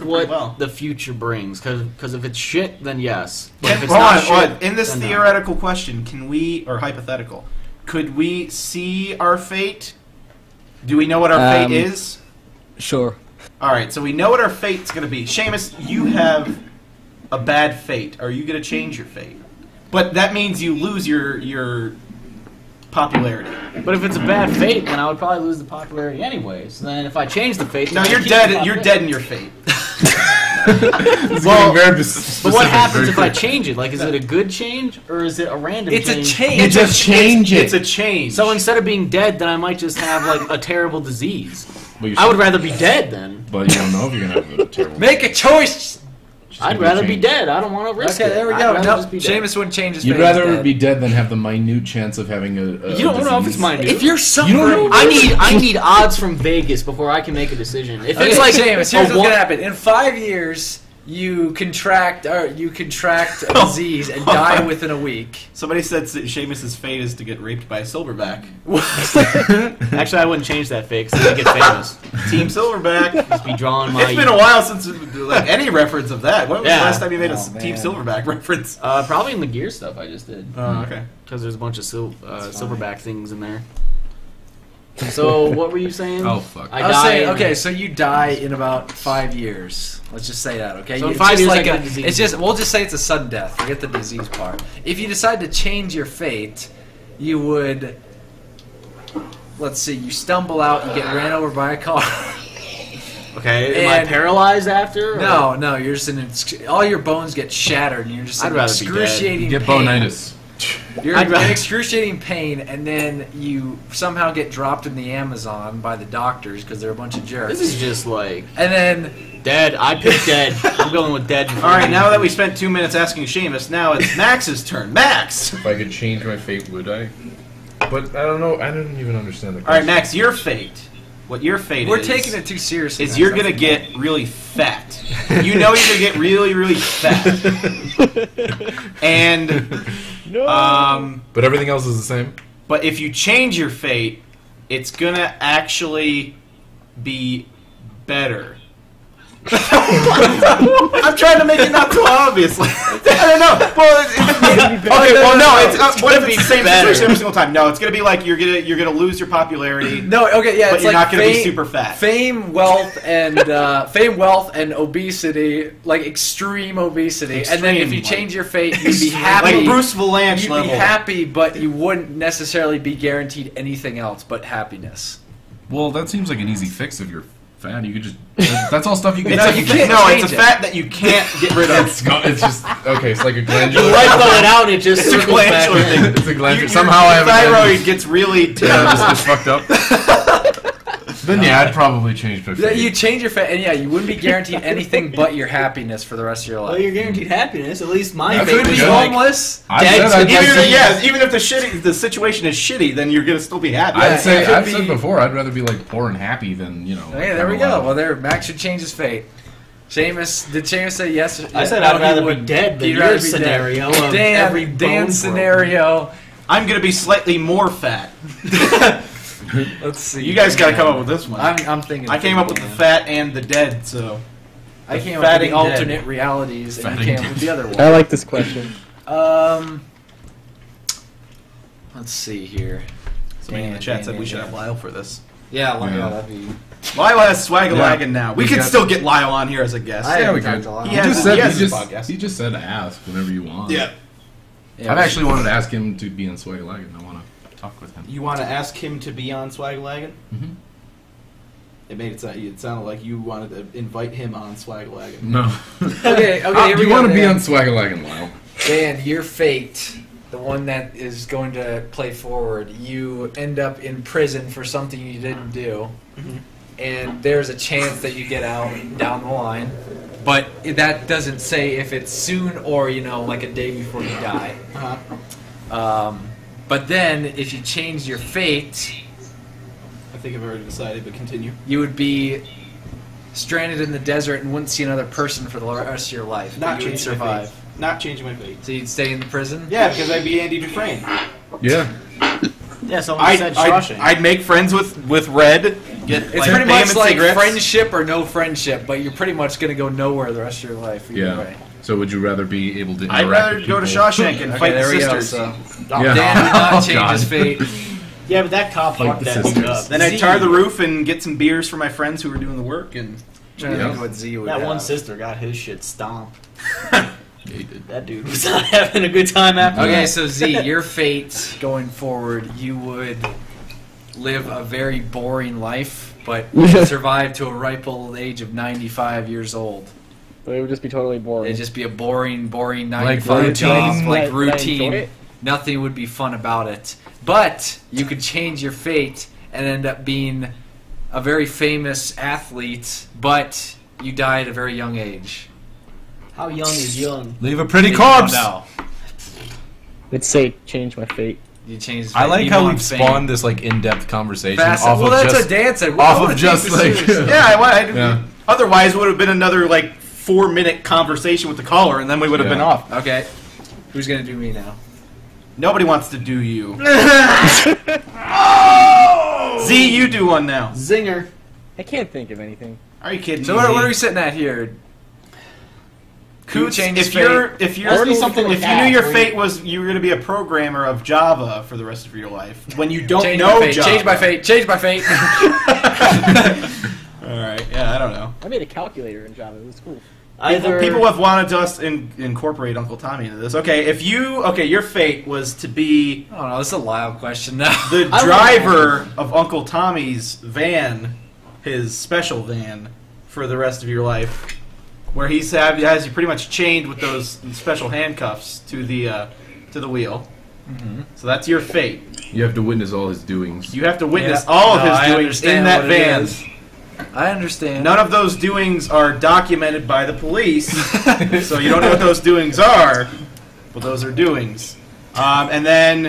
what the future brings. Because if it's shit, then yes. But if it's Hold not on, shit, in this then no. theoretical question, can we, or hypothetical, could we see our fate? Do we know what our fate is? Sure. All right, so we know what our fate's going to be. Seamus, you have a bad fate. Are you going to change your fate? But that means you lose your popularity. But if it's a bad fate, then I would probably lose the popularity anyways. So then if I change the fate... No, then I you're keep dead. the You're dead in your fate. Well, but what happens if I change it? Like, is it a good change or is it a random change? It's a change. You just change it. It's a change. So instead of being dead, then I might just have like a terrible disease. Well, I would rather be dead then. But you don't know if you're gonna have a terrible. Make a choice. I'd rather be dead. I don't want to risk it. Okay, there we I'd go. rather No, just be dead. Seamus wouldn't change his You'd fate. rather be dead than have the minute chance of having a You don't know if it's disease. minute. If you're You don't know. I need odds from Vegas before I can make a decision. If it's like Seamus, here's a what's one- gonna happen. In 5 years, you contract a disease and die within a week. Somebody said Seamus's fate is to get raped by a silverback. Actually, I wouldn't change that fate because I get famous. Team Silverback. Just be drawing my. It's been a while since like any reference of that. When was Yeah. the last time you made a Oh, Team man. Silverback reference? Probably in the gear stuff I just did. Oh, okay. Because there's a bunch of silverback things in there. So what were you saying? Oh fuck! I was die saying, in- okay, so you die in about 5 years. Let's just say that, okay? So in It's 5 just years, like I get the disease. it's just we'll just say it's a sudden death. Forget the disease part. If you decide to change your fate, you would. Let's see. You stumble out. You get ran over by a car. Okay, am I And- paralyzed after? or- No, you're just in. All your bones get shattered, and you're just I'd in rather be dead. excruciating Get pain. bonitis. You're I'd in rather- excruciating pain, and then you somehow get dropped in the Amazon by the doctors because they're a bunch of jerks. This is just like And then dead. I pick dead. I'm going with dead. All right, now that we spent 2 minutes asking Seamus, now it's Max's turn. Max! If I could change my fate, would I? But I don't know. I don't even understand the All question. right, Max, your fate. What your fate we're is... taking it too seriously. is you're gonna get really fat. You know you're gonna get really, really fat. And But everything else is the same. but if you change your fate, it's gonna actually be better. I'm trying to make it not too obvious. I don't know. Well, okay. Well, no. It's what if it's the same situation every single time? No, it's gonna be like you're gonna lose your popularity. No, okay, yeah, But it's you're like not gonna be super fat. Fame, wealth, and obesity, like extreme obesity. And then if Extreme, you like- change your fate, you'd be happy. Like Bruce Valanche You'd level. be happy, but you wouldn't necessarily be guaranteed anything else but happiness. Well, that seems like an easy fix if you're fat. You could just. That's all stuff you can. It's No, a, you can't no, change it's a it. fat that you can't get rid of. It's just okay. It's like a You glandular. let go it out, and it just It's a circles back glandular in. thing. It's a glandular. Your Somehow I have a thyroid glandular. gets really. Yeah, just gets fucked up. Then yeah, I'd probably change my Yeah, fate. you change your fate, and yeah, you wouldn't be guaranteed anything but your happiness for the rest of your Well, life. you're guaranteed happiness. At least my You That's fate could be was good. like homeless. I dead said to I'd disease. like to- Even if the situation is shitty, then you're gonna still be happy. I'd say it could I've be- said before I'd rather be like poor and happy than Okay, there we go. Well, there, Max should change his fate. Seamus, did Seamus say yes? I said No, I'd he rather be wouldn't. dead than He'd your rather be dead. scenario of Dan, every bone Dan's broken. scenario. I'm gonna be slightly more fat. Let's see. You guys gotta come up with this one. I'm thinking. I came up with the fat and the dead, so I came up fat with the and dead. alternate realities, and Fat you and came up with the other I one. like this question. Let's see here. somebody in the Dan, chat Dan, said we Dan, should Dan. have Lyle for this. Yeah, Yeah. that'd be. Lyle has Swagalagan Yeah. now. We We could got- still get Lyle on here as a guest. I Yeah, haven't we talked could. to Lyle. He He has- just said he has he his just podcast. he just said ask whenever you want. Yeah. Yeah, I've actually wanted to ask him to be on Swagalagan. I want to talk with him. You want to ask him to be on Swagalagan? Mhm. It made it sounded like you wanted to invite him on Swagalagan. No. Okay, here we you go. want to be Dan. on Swagalagan, Lyle? Dan, your fate, the one that is going to play forward, you end up in prison for something you didn't do, and there's a chance that you get out down the line, but that doesn't say if it's soon or, like a day before you die. But then, if you change your fate, I think I've already decided, but continue. you would be stranded in the desert and wouldn't see another person for the rest of your life. Not but you would changing my survive. fate. Not changing my fate. So you'd stay in the prison? Yeah, because I'd be Andy Dufresne. Yeah. Yeah, someone said Shawshank. I'd make friends with Red, get It's like pretty much Bam and like cigarettes. friendship or no friendship, but you're pretty much going to go nowhere the rest of your life. Either way. So would you rather be able to? I'd interact rather with go to people? Shawshank and Okay, fight the there we go. sisters. So Yeah. Dan did not Oh, change God. his fate. Yeah, but that cop Like fucked the that dude sisters. up. Then I'd tar the roof and get some beers for my friends who were doing the work. And Trying to Yeah. think what Z would That have. one sister got his shit stomped. Yeah, he did. That dude was not having a good time after Okay, that. so Z, your fate going forward, you would live a very boring life, but survive to a ripe old age of 95 years old. But it would just be totally boring. It'd just be a boring 9 Like to 5 job, routine. like Would I enjoy routine. it? Nothing would be fun about it. But you could change your fate and end up being a very famous athlete, but you die at a very young age. How young is young? Leave a pretty You corpse. don't know. Let's say change my fate. You change. I like you how want we've fame. spawned this like in-depth conversation Fast. off Well, of that's just what Dan said. off I of wanna just, take this like- seriously. Yeah. otherwise, it would have been another like 4-minute conversation with the caller, and then we would have Yeah. been off. Okay. Who's gonna do me now? Nobody wants to do you. Z, you do one now. Zinger. I can't think of anything. Are you kidding So me? what are we sitting at here? Coots, change his if you're fate? if you're Ask me something if like you that, knew your or- fate was you were going to be a programmer of Java for the rest of your life, when you don't Change know my fate. Java. Change my fate. Change my fate. All right, yeah, I don't know. I made a calculator in Java. It was cool. People have wanted us to incorporate Uncle Tommy into this. Okay, your fate was to be Oh no, this is a wild question now. the I driver of Uncle Tommy's van, his special van, for the rest of your life, where has you pretty much chained with those special handcuffs to the wheel. Mm-hmm. So that's your fate. You have to witness all his doings. You have to witness Yeah. all of No, his I doings in understand that what it van. is. I understand. None of those doings are documented by the police, so you don't know what those doings are, but those are doings. And then,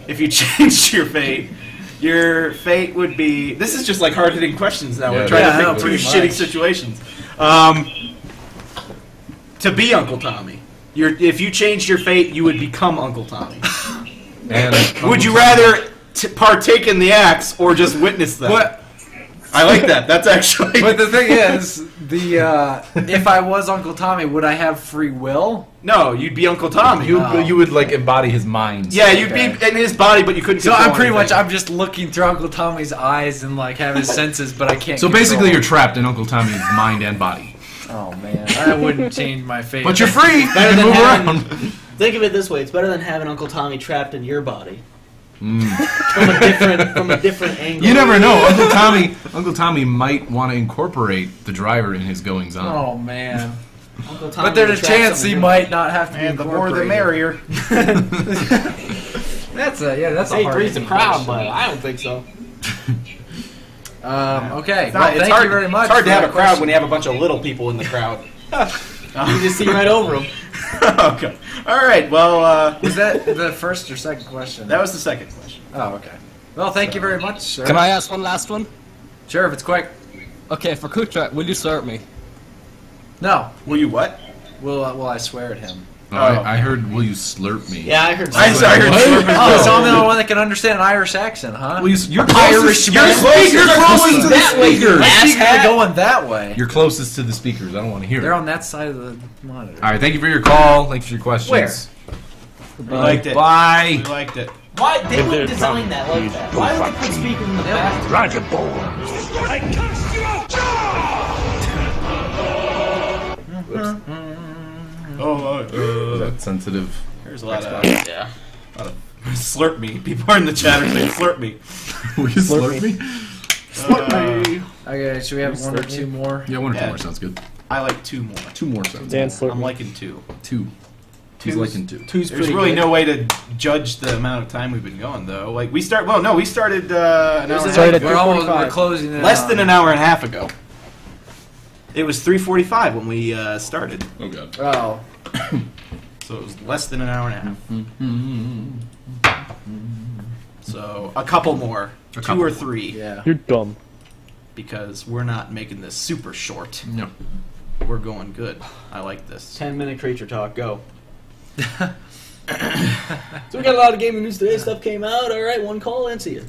if you changed your fate would be... This is just like hard-hitting questions now. Yeah, We're trying yeah, to I know, think through pretty shitty much. situations. To be Uncle Tommy. If you changed your fate, you would become Uncle Tommy. and Would you rather partake in the acts or just witness them? But I like that. That's actually... but the thing is, if I was Uncle Tommy, would I have free will? No, you'd be Uncle Tommy. you would like embody his mind. Yeah, you'd be in his body, but you couldn't. So control I'm pretty much anything. I'm just looking through Uncle Tommy's eyes and like have his senses, but I can't. So control basically, them. you're trapped in Uncle Tommy's mind and body. Oh man, I wouldn't change my fate. But you're free. You Better can than move having- around. Think of it this way: it's better than having Uncle Tommy trapped in your body Mm. from a different angle. You never know. Uncle Tommy might want to incorporate the driver in his goings on. Oh man. Uncle Tommy But there's a trapped chance something he in might not have to be And the more the incorporated. merrier. That's a Say hard breeds the crowd, but question. I don't think so. Okay. It's, Well, not, it's thank hard, you very much. It's hard to for have a that crowd question. when you have a bunch of little people in the crowd. You just see right over him. Okay. All right. Well, Was that the first or second question? that was the second question. Oh, okay. Well, thank you very much, sir. Can I ask one last one? Sure, if it's quick. Okay, for Kutra, will you serve me? No. Will you what? Will I swear at him? Oh, I heard, will you slurp me? Yeah, I heard. I'm sorry. Oh, so I'm the only one that can understand an Irish accent, huh? Well, you're Irish closest, man. you're closest to the That way, speakers. My speakers asshat. are going that way. You're closest to the speakers. I don't want to hear They're it. on that side of the monitor. All right, thank you for your call. Thanks for your questions. We liked it. Bye. We liked it. Why they would design that like that? Why would they put speakers in the back? Is that sensitive? There's a lot of slurp me. People are in the chat are saying slurp me. Will you slurp me? Okay, should we have one or two more? Yeah, one or two Yeah. more sounds good. I like two more. Two more sounds Dan good. slurp I'm me. liking two. Two. He's liking two. Two's There's pretty really good. no way to judge the amount of time we've been going, though. Like we started an hour and a half Started at ago. We're closing it. Less than an hour and a half ago. It was 3:45 when we started, Oh god. Oh. so it was less than an hour and a half. So a couple more, two couple or more. three, Yeah. You're dumb. because we're not making this super short. No. We're going good. I like this. 10-minute creature talk. Go. So we got a lot of gaming news today. Stuff came out. All right, one call and see you.